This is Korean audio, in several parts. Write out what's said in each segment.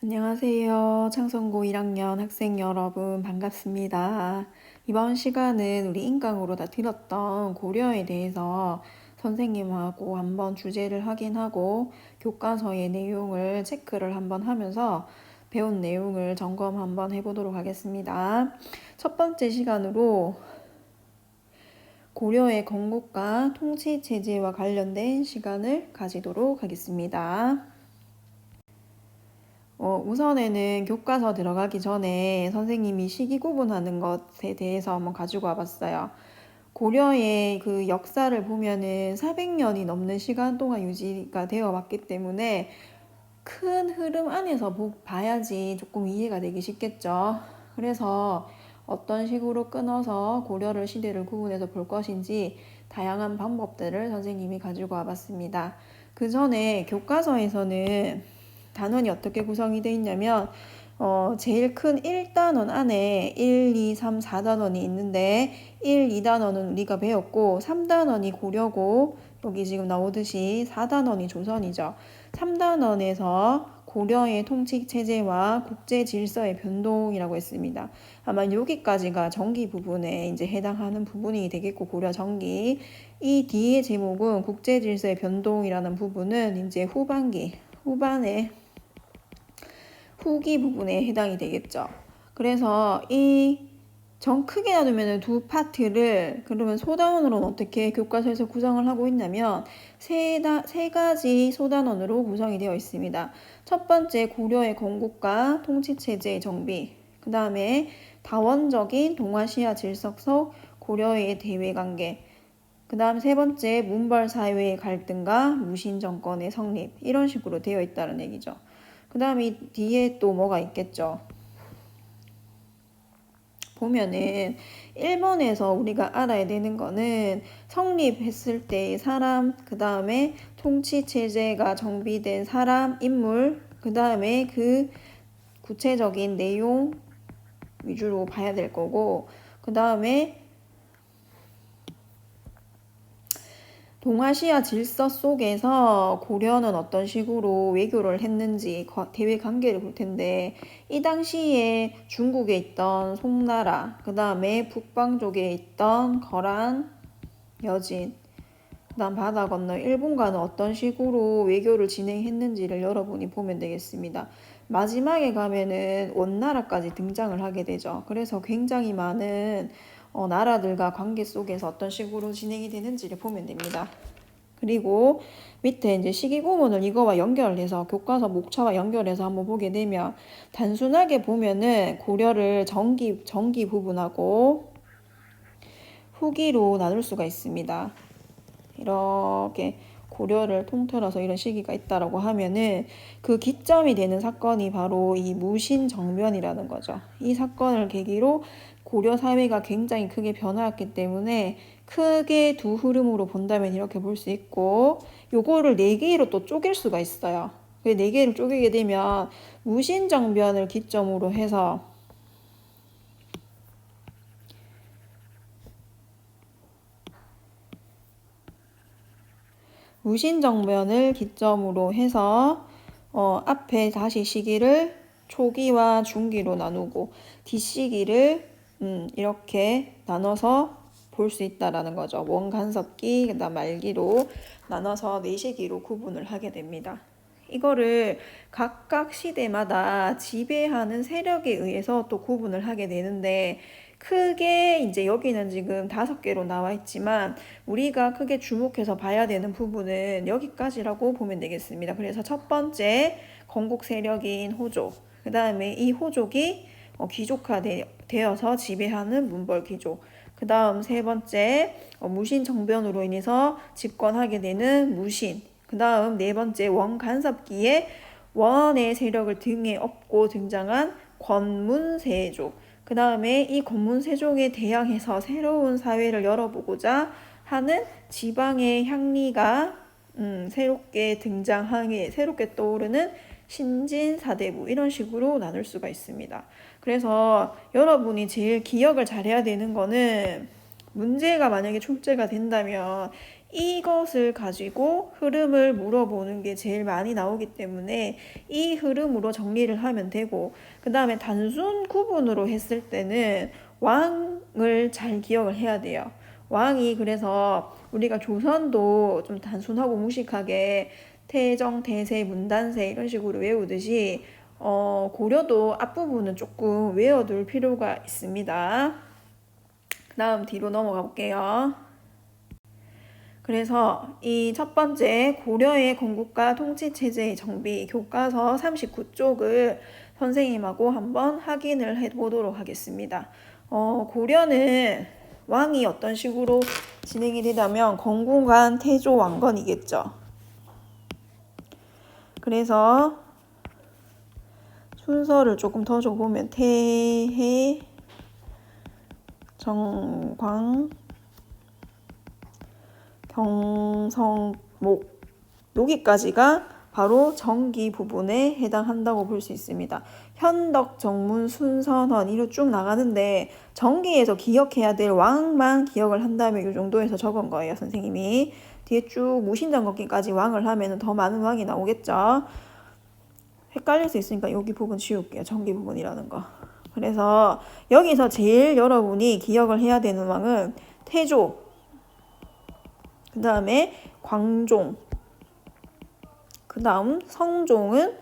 안녕하세요. 창성고 1학년 학생 여러분 반갑습니다. 이번 시간은 우리 인강으로 다 들었던 고려에 대해서 선생님하고 한번 주제를 확인하고 교과서의 내용을 체크를 한번 하면서 배운 내용을 점검 한번 해보도록 하겠습니다. 첫 번째 시간으로 고려의 건국과 통치 체제와 관련된 시간을 가지도록 하겠습니다. 우선에는 교과서 들어가기 전에 선생님이 시기 구분하는 것에 대해서 한번 가지고 와봤어요. 고려의 그 역사를 보면은 400년이 넘는 시간 동안 유지가 되어 왔기 때문에 큰 흐름 안에서 봐야지 조금 이해가 되기 쉽겠죠. 그래서 어떤 식으로 끊어서 고려를 시대를 구분해서 볼 것인지 다양한 방법들을 선생님이 가지고 와봤습니다. 그 전에 교과서에서는 단원이 어떻게 구성이 되어 있냐면 제일 큰 1단원 안에 1, 2, 3, 4단원이 있는데 1, 2단원은 우리가 배웠고 3단원이 고려고 여기 지금 나오듯이 4단원이 조선이죠. 3단원에서 고려의 통치 체제와 국제 질서의 변동이라고 했습니다. 아마 여기까지가 정기 부분에 이제 해당하는 부분이 되겠고 고려 정기. 이 뒤의 제목은 국제 질서의 변동이라는 부분은 이제 후반에 후기 부분에 해당이 되겠죠. 그래서 이 정 크게 나누면 두 파트를 그러면 소단원으로는 어떻게 교과서에서 구성을 하고 있냐면 세 가지 소단원으로 구성이 되어 있습니다. 첫 번째 고려의 건국과 통치체제의 정비, 그 다음에 다원적인 동아시아 질서 속 고려의 대외관계, 그 다음 세 번째 문벌사회의 갈등과 무신정권의 성립, 이런 식으로 되어 있다는 얘기죠. 그 다음에 이 뒤에 또 뭐가 있겠죠. 보면은 1번에서 우리가 알아야 되는 거는 성립했을 때의 사람, 그 다음에 통치체제가 정비된 사람, 인물, 그 다음에 그 구체적인 내용 위주로 봐야 될 거고, 그 다음에 동아시아 질서 속에서 고려는 어떤 식으로 외교를 했는지 대외 관계를 볼 텐데 이 당시에 중국에 있던 송나라, 그 다음에 북방쪽에 있던 거란, 여진, 그 다음 바다 건너 일본과는 어떤 식으로 외교를 진행했는지를 여러분이 보면 되겠습니다. 마지막에 가면은 원나라까지 등장을 하게 되죠. 그래서 굉장히 많은 나라들과 관계 속에서 어떤 식으로 진행이 되는지를 보면 됩니다. 그리고 밑에 이제 시기구문을 이거와 연결해서 교과서 목차와 연결해서 한번 보게 되면 단순하게 보면은 고려를 정기 부분하고 후기로 나눌 수가 있습니다. 이렇게 고려를 통틀어서 이런 시기가 있다라고 하면은 그 기점이 되는 사건이 바로 이 무신정변이라는 거죠. 이 사건을 계기로 고려 사회가 굉장히 크게 변화했기 때문에 크게 두 흐름으로 본다면 이렇게 볼 수 있고 요거를 네 개로 또 쪼갤 수가 있어요. 네 개를 쪼개게 되면 무신정변을 기점으로 해서 무신정변을 기점으로 해서 앞에 다시 시기를 초기와 중기로 나누고 뒷시기를 이렇게 나눠서 볼 수 있다라는 거죠. 원간섭기, 그다음 말기로 나눠서 네 시기로 구분을 하게 됩니다. 이거를 각각 시대마다 지배하는 세력에 의해서 또 구분을 하게 되는데 크게 이제 여기는 지금 5개로 나와 있지만 우리가 크게 주목해서 봐야 되는 부분은 여기까지라고 보면 되겠습니다. 그래서 첫 번째 건국 세력인 호족, 그 다음에 이 호족이 귀족화되어서 지배하는 문벌 귀족, 그 다음 세 번째 무신 정변으로 인해서 집권하게 되는 무신, 그 다음 네 번째 원간섭기에 원의 세력을 등에 업고 등장한 권문세족, 그 다음에 이 권문세족에 대항해서 새로운 사회를 열어보고자 하는 지방의 향리가 새롭게 등장하게 새롭게 떠오르는 신진사대부, 이런 식으로 나눌 수가 있습니다. 그래서 여러분이 제일 기억을 잘해야 되는 거는 문제가 만약에 출제가 된다면 이것을 가지고 흐름을 물어보는 게 제일 많이 나오기 때문에 이 흐름으로 정리를 하면 되고, 그 다음에 단순 구분으로 했을 때는 왕을 잘 기억을 해야 돼요. 왕이, 그래서 우리가 조선도 좀 단순하고 무식하게 태정, 대세, 문단세 이런 식으로 외우듯이 고려도 앞부분은 조금 외워둘 필요가 있습니다. 그 다음 뒤로 넘어가 볼게요. 그래서 이 첫 번째 고려의 건국과 통치체제의 정비 교과서 39쪽을 선생님하고 한번 확인을 해보도록 하겠습니다. 고려는 왕이 어떤 식으로 진행이 되다면 건국한 태조 왕건이겠죠. 그래서 순서를 조금 더 줘보면 태해, 정광, 경성목, 여기까지가 바로 정기 부분에 해당한다고 볼 수 있습니다. 현덕, 정문, 순선헌 이로 쭉 나가는데 정기에서 기억해야 될 왕만 기억을 한다면 이 정도에서 적은 거예요, 선생님이. 뒤에 쭉 무신장 걷기까지 왕을 하면 더 많은 왕이 나오겠죠. 헷갈릴 수 있으니까 여기 부분 지울게요. 정기 부분이라는 거. 그래서 여기서 제일 여러분이 기억을 해야 되는 왕은 태조, 그 다음에 광종, 그 다음 성종은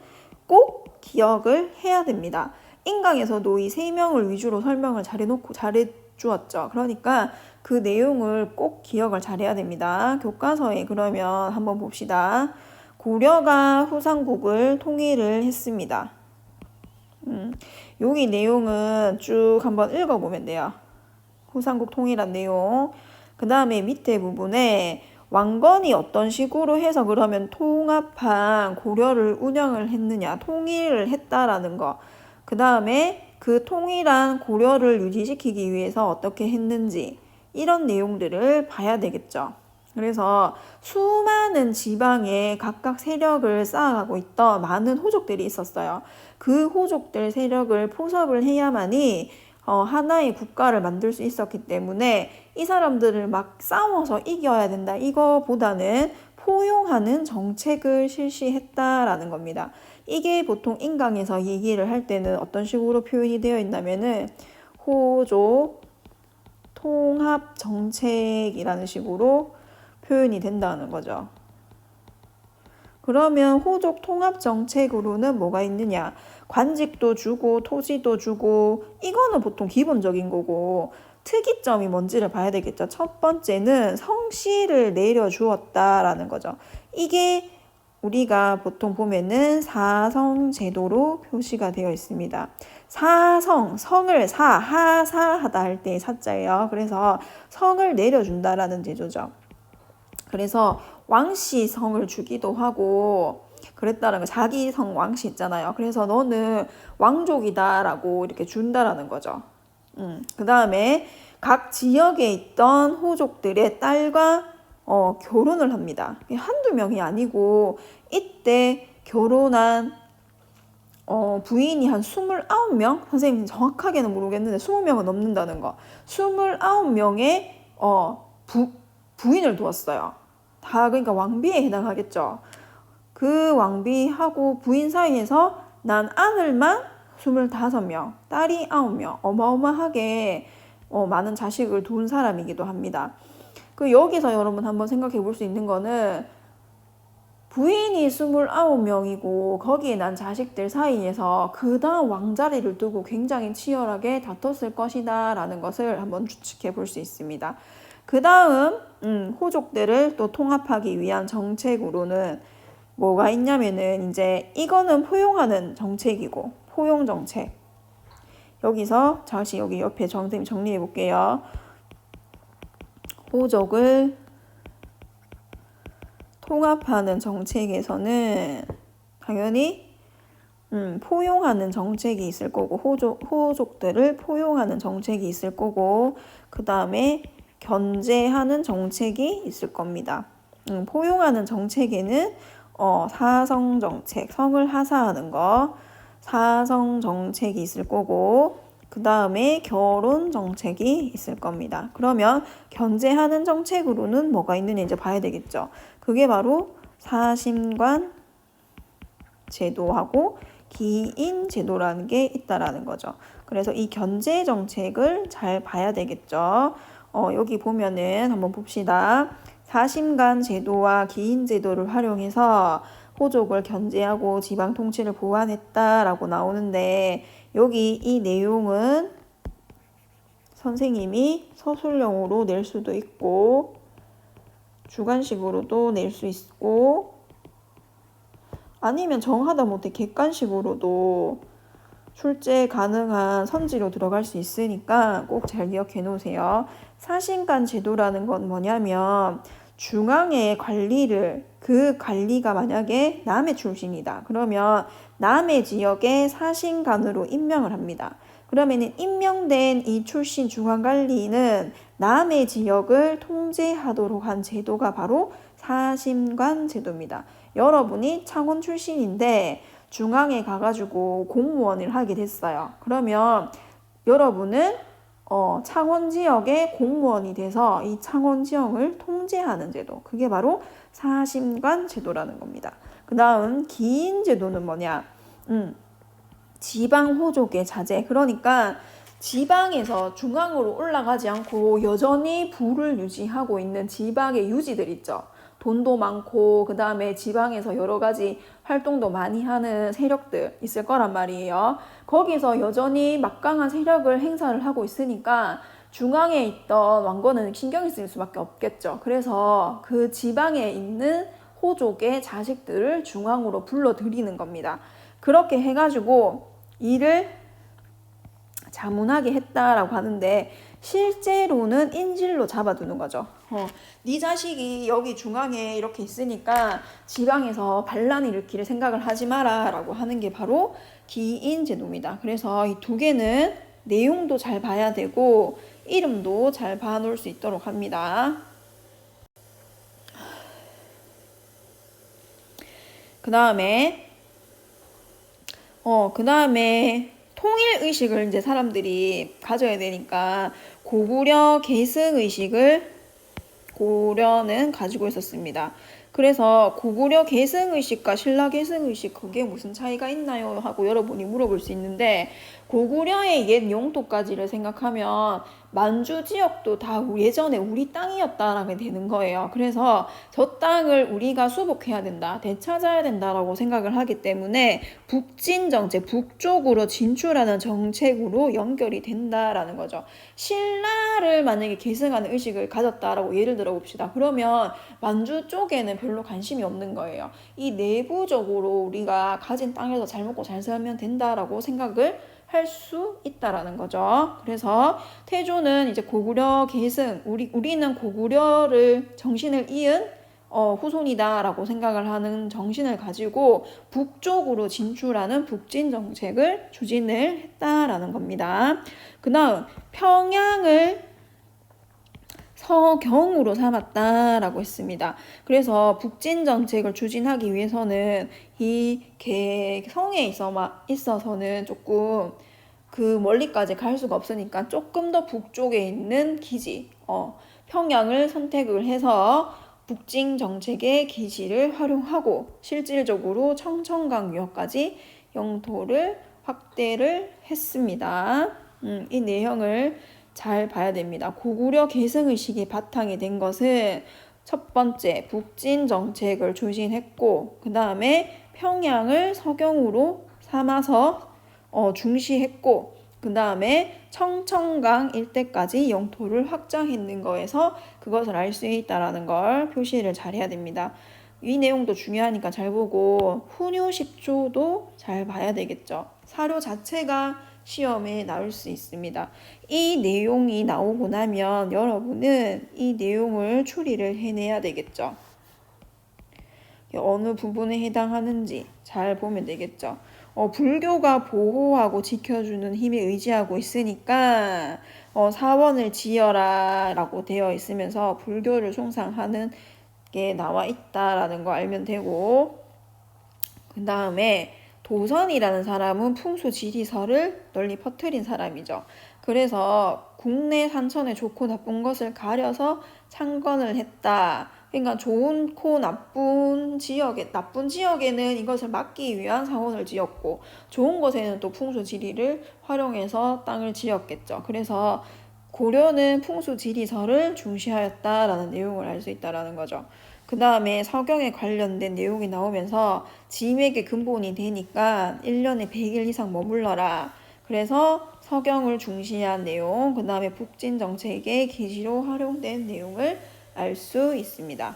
꼭 기억을 해야 됩니다. 인강에서도 이 세 명을 위주로 설명을 잘해주었죠. 그러니까 그 내용을 꼭 기억을 잘해야 됩니다. 교과서에 그러면 한번 봅시다. 고려가 후삼국을 통일을 했습니다. 여기 내용은 쭉 한번 읽어보면 돼요. 후삼국 통일한 내용. 그 다음에 밑에 부분에 왕건이 어떤 식으로 해서 그러면 통합한 고려를 운영을 했느냐, 통일을 했다라는 거. 그 다음에 그 통일한 고려를 유지시키기 위해서 어떻게 했는지 이런 내용들을 봐야 되겠죠. 그래서 수많은 지방에 각각 세력을 쌓아가고 있던 많은 호족들이 있었어요. 그 호족들 세력을 포섭을 해야만이 하나의 국가를 만들 수 있었기 때문에 이 사람들을 막 싸워서 이겨야 된다. 이거보다는 포용하는 정책을 실시했다라는 겁니다. 이게 보통 인강에서 얘기를 할 때는 어떤 식으로 표현이 되어 있냐면은 호족 통합 정책이라는 식으로 표현이 된다는 거죠. 그러면 호족 통합 정책으로는 뭐가 있느냐? 관직도 주고 토지도 주고 이거는 보통 기본적인 거고 특이점이 뭔지를 봐야 되겠죠. 첫 번째는 성씨를 내려주었다라는 거죠. 이게 우리가 보통 보면은 사성제도로 표시가 되어 있습니다. 사성, 성을 하사하다 할 때 사자예요. 그래서 성을 내려준다라는 제도죠. 그래서 왕씨 성을 주기도 하고 그랬다는 거. 자기 성 왕씨 있잖아요. 그래서 너는 왕족이다라고 이렇게 준다라는 거죠. 그 다음에 각 지역에 있던 호족들의 딸과 결혼을 합니다. 한두 명이 아니고 이때 결혼한 부인이 한 29명? 선생님 정확하게는 모르겠는데 20명은 넘는다는 거. 29명의 부인을 두었어요. 다 그러니까 왕비에 해당하겠죠. 그 왕비하고 부인 사이에서 난 아들만 25명, 딸이 9명. 어마어마하게 많은 자식을 둔 사람이기도 합니다. 그 여기서 여러분 한번 생각해 볼 수 있는 거는 부인이 29명이고 거기에 난 자식들 사이에서 그 다음 왕자리를 두고 굉장히 치열하게 다퉜을 것이다 라는 것을 한번 추측해 볼 수 있습니다. 그 다음 호족들을 또 통합하기 위한 정책으로는 뭐가 있냐면은 이제 이거는 포용하는 정책이고 포용 정책. 여기서 다시 여기 옆에 선생님 정리해 볼게요. 호족을 통합하는 정책에서는 당연히 포용하는 정책이 있을 거고 호족들을 포용하는 정책이 있을 거고 그 다음에 견제하는 정책이 있을 겁니다. 포용하는 정책에는 사성 정책, 성을 하사하는 거, 사성 정책이 있을 거고 그 다음에 결혼 정책이 있을 겁니다. 그러면 견제하는 정책으로는 뭐가 있느냐 이제 봐야 되겠죠. 그게 바로 사심관 제도하고 기인 제도라는 게 있다라는 거죠. 그래서 이 견제 정책을 잘 봐야 되겠죠. 여기 보면은 한번 봅시다. 사심관 제도와 기인 제도를 활용해서 호족을 견제하고 지방 통치를 보완했다라고 나오는데 여기 이 내용은 선생님이 서술형으로 낼 수도 있고 주관식으로도 낼 수 있고 아니면 정하다 못해 객관식으로도 출제 가능한 선지로 들어갈 수 있으니까 꼭 잘 기억해 놓으세요. 사심관 제도라는 건 뭐냐면 중앙의 관리를 그 관리가 만약에 남해 출신이다. 그러면 남해 지역의 사심관으로 임명을 합니다. 그러면 임명된 이 출신 중앙관리는 남해 지역을 통제하도록 한 제도가 바로 사심관 제도입니다. 여러분이 창원 출신인데 중앙에 가가지고 공무원을 하게 됐어요. 그러면 여러분은 창원 지역의 공무원이 돼서 이 창원 지역을 통제하는 제도. 그게 바로 사심관 제도라는 겁니다. 그 다음 기인 제도는 뭐냐? 지방 호족의 자제. 그러니까 지방에서 중앙으로 올라가지 않고 여전히 부를 유지하고 있는 지방의 유지들 있죠. 돈도 많고 그 다음에 지방에서 여러 가지 활동도 많이 하는 세력들 있을 거란 말이에요. 거기서 여전히 막강한 세력을 행사를 하고 있으니까 중앙에 있던 왕건은 신경이 쓰일 수밖에 없겠죠. 그래서 그 지방에 있는 호족의 자식들을 중앙으로 불러들이는 겁니다. 그렇게 해가지고 일을 자문하게 했다라고 하는데 실제로는 인질로 잡아두는 거죠. 네 자식이 여기 중앙에 이렇게 있으니까 지방에서 반란을 일으킬 생각을 하지 마라 라고 하는 게 바로 기인 제도입니다. 그래서 이 두 개는 내용도 잘 봐야 되고 이름도 잘 봐놓을 수 있도록 합니다. 그 다음에 통일의식을 이제 사람들이 가져야 되니까 고구려 계승의식을 고려는 가지고 있었습니다. 그래서 고구려 계승의식과 신라 계승의식 그게 무슨 차이가 있나요? 하고 여러분이 물어볼 수 있는데 고구려의 옛 영토까지를 생각하면 만주 지역도 다 예전에 우리 땅이었다라게 되는 거예요. 그래서 저 땅을 우리가 수복해야 된다, 되찾아야 된다라고 생각을 하기 때문에 북진 정책, 북쪽으로 진출하는 정책으로 연결이 된다라는 거죠. 신라를 만약에 계승하는 의식을 가졌다라고 예를 들어 봅시다. 그러면 만주 쪽에는 별로 관심이 없는 거예요. 이 내부적으로 우리가 가진 땅에서 잘 먹고 잘 살면 된다라고 생각을 할 수 있다라는 거죠. 그래서 태조는 이제 고구려 계승, 우리는 고구려를 정신을 이은 후손이다라고 생각을 하는 정신을 가지고 북쪽으로 진출하는 북진 정책을 추진을 했다라는 겁니다. 그 다음 평양을 서경으로 삼았다라고 했습니다. 그래서 북진 정책을 추진하기 위해서는 이 성에 있어서는 조금 그 멀리까지 갈 수가 없으니까 조금 더 북쪽에 있는 기지, 평양을 선택을 해서 북진 정책의 기지를 활용하고 실질적으로 청천강유역까지 영토를 확대를 했습니다. 이 내용을 잘 봐야 됩니다. 고구려 계승의식이 바탕이 된 것은 첫 번째 북진 정책을 추진했고 그 다음에 평양을 서경으로 삼아서 중시했고 그 다음에 청천강 일대까지 영토를 확장했는 거에서 그것을 알 수 있다는 걸 표시를 잘 해야 됩니다. 이 내용도 중요하니까 잘 보고 훈요 10조도 잘 봐야 되겠죠. 사료 자체가 시험에 나올 수 있습니다. 이 내용이 나오고 나면 여러분은 이 내용을 추리를 해내야 되겠죠. 어느 부분에 해당하는지 잘 보면 되겠죠. 불교가 보호하고 지켜주는 힘에 의지하고 있으니까 사원을 지어라 라고 되어 있으면서 불교를 숭상하는 게 나와 있다라는 거 알면 되고 그 다음에 도선이라는 사람은 풍수지리설을 널리 퍼뜨린 사람이죠. 그래서 국내 산천의 좋고 나쁜 것을 가려서 창건을 했다. 그러니까 좋고 나쁜 지역에는 이것을 막기 위한 사원을 지었고, 좋은 것에는 또 풍수지리를 활용해서 땅을 지었겠죠. 그래서 고려는 풍수지리설을 중시하였다라는 내용을 알 수 있다라는 거죠. 그 다음에 서경에 관련된 내용이 나오면서 지임에게 근본이 되니까 1년에 100일 이상 머물러라. 그래서 서경을 중시한 내용, 그 다음에 북진정책의 계시로 활용된 내용을 알 수 있습니다.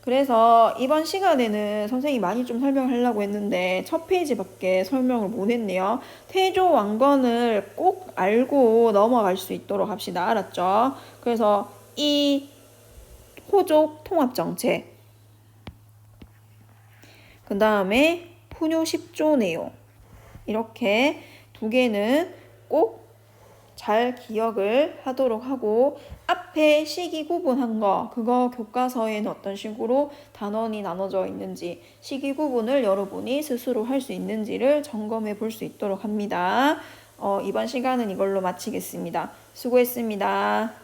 그래서 이번 시간에는 선생님이 많이 좀 설명하려고 했는데 첫 페이지밖에 설명을 못 했네요. 태조 왕건을 꼭 알고 넘어갈 수 있도록 합시다. 알았죠? 그래서 이 호족 통합정책, 그 다음에 훈요 10조 내용, 이렇게 두 개는 꼭 잘 기억을 하도록 하고, 앞에 시기 구분한 거, 그거 교과서에는 어떤 식으로 단원이 나눠져 있는지, 시기 구분을 여러분이 스스로 할 수 있는지를 점검해 볼 수 있도록 합니다. 이번 시간은 이걸로 마치겠습니다. 수고했습니다.